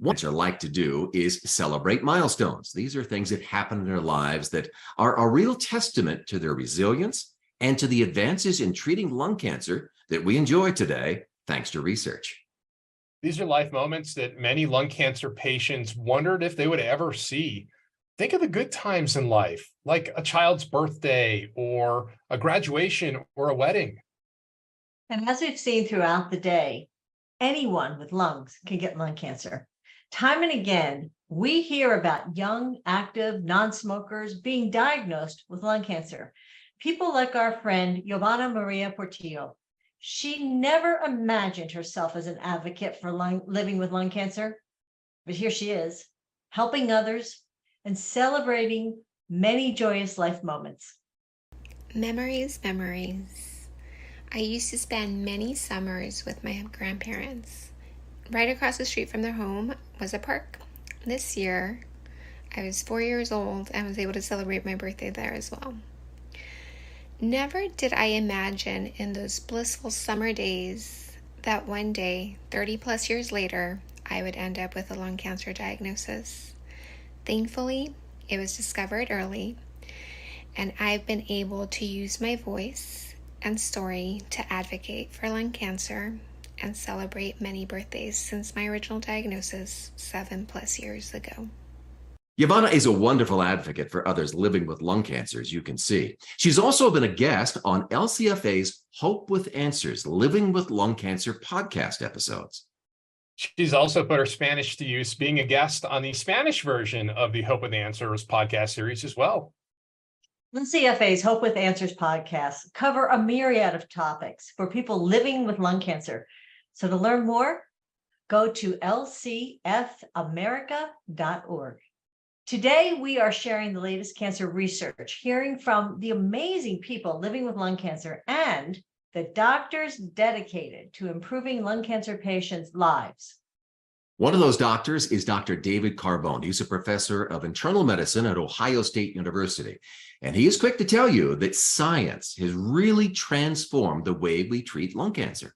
What I like to do is celebrate milestones. These are things that happen in their lives that are a real testament to their resilience and to the advances in treating lung cancer that we enjoy today, thanks to research. These are life moments that many lung cancer patients wondered if they would ever see. Think of the good times in life, like a child's birthday or a graduation or a wedding. And as we've seen throughout the day, anyone with lungs can get lung cancer. Time and again, we hear about young, active, non-smokers being diagnosed with lung cancer. People like our friend Yovana Portillo. She never imagined herself as an advocate for living with lung cancer, but here she is, helping others and celebrating many joyous life moments. Memories. I used to spend many summers with my grandparents. Right across the street from their home was a park. This year, I was 4 years old and was able to celebrate my birthday there as well. Never did I imagine in those blissful summer days that one day, 30 plus years later, I would end up with a lung cancer diagnosis. Thankfully, it was discovered early, and I've been able to use my voice and story to advocate for lung cancer and celebrate many birthdays since my original diagnosis 7+ years ago. Yovana is a wonderful advocate for others living with lung cancer, as you can see. She's also been a guest on LCFA's Hope with Answers, Living with Lung Cancer podcast episodes. She's also put her Spanish to use, being a guest on the Spanish version of the Hope with Answers podcast series as well. LCFA's Hope with Answers podcasts cover a myriad of topics for people living with lung cancer. So to learn more, go to lcfamerica.org. Today, we are sharing the latest cancer research, hearing from the amazing people living with lung cancer and the doctors dedicated to improving lung cancer patients' lives. One of those doctors is Dr. David Carbone. He's a professor of internal medicine at Ohio State University. And he is quick to tell you that science has really transformed the way we treat lung cancer.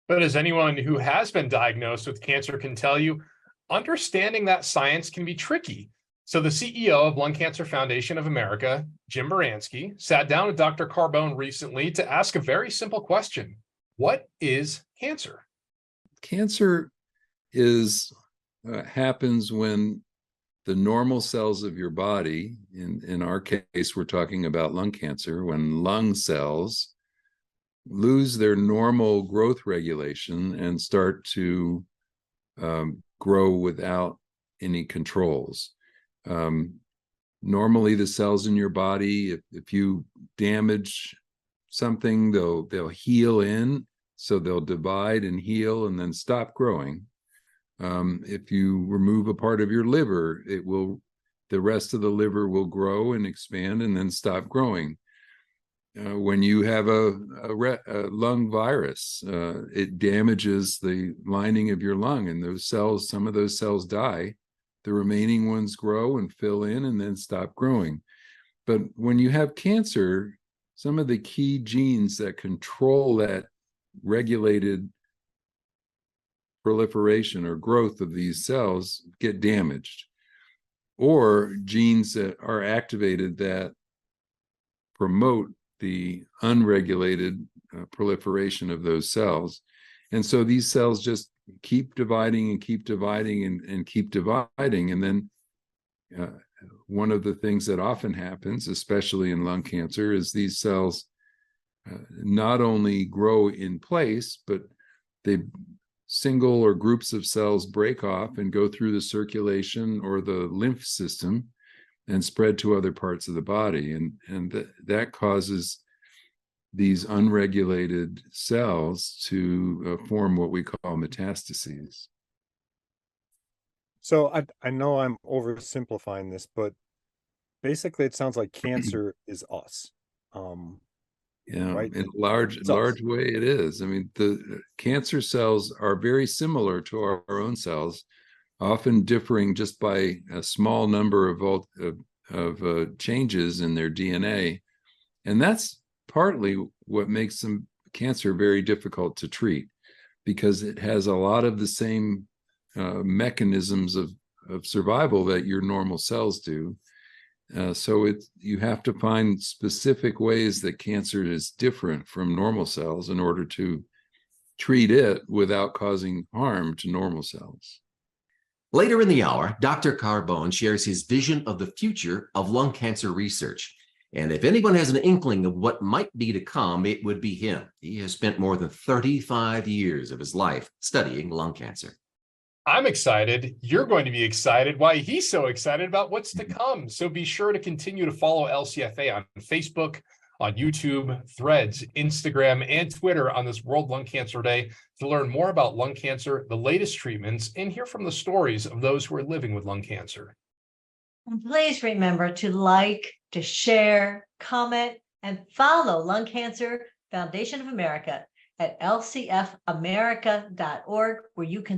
But as anyone who has been diagnosed with cancer can tell you, understanding that science can be tricky. So the CEO of Lung Cancer Foundation of America, Jim Baranski, sat down with Dr. Carbone recently to ask a very simple question. What is cancer? Cancer happens when the normal cells of your body, in our case, we're talking about lung cancer, when lung cells lose their normal growth regulation and start to grow without any controls. Normally, the cells in your body, if you damage something, they'll heal in, so they'll divide and heal and then stop growing. If you remove a part of your liver, the rest of the liver will grow and expand and then stop growing. When you have a lung virus, it damages the lining of your lung, and some of those cells die. The remaining ones grow and fill in and then stop growing. But when you have cancer, some of the key genes that control that regulated proliferation or growth of these cells get damaged, or genes that are activated that promote the unregulated proliferation of those cells. And so these cells just keep dividing and keep dividing and keep dividing. And then one of the things that often happens, especially in lung cancer, is these cells not only grow in place, but single or groups of cells break off and go through the circulation or the lymph system and spread to other parts of the body. And that causes these unregulated cells to form what we call metastases. So I know I'm oversimplifying this, but basically it sounds like cancer is us. Right? In a large way it is. I mean, the cancer cells are very similar to our own cells, often differing just by a small number of changes in their DNA. And that's partly what makes cancer very difficult to treat, because it has a lot of the same mechanisms of survival that your normal cells do. So you have to find specific ways that cancer is different from normal cells in order to treat it without causing harm to normal cells. Later in the hour, Dr. Carbone shares his vision of the future of lung cancer research. And if anyone has an inkling of what might be to come, it would be him. He has spent more than 35 years of his life studying lung cancer. I'm excited. You're going to be excited. Why he's so excited about what's to come. So be sure to continue to follow LCFA on Facebook, on YouTube, Threads, Instagram, and Twitter on this World Lung Cancer Day to learn more about lung cancer, the latest treatments, and hear from the stories of those who are living with lung cancer. And please remember to like, to share, comment, and follow Lung Cancer Foundation of America at lcfamerica.org, where you can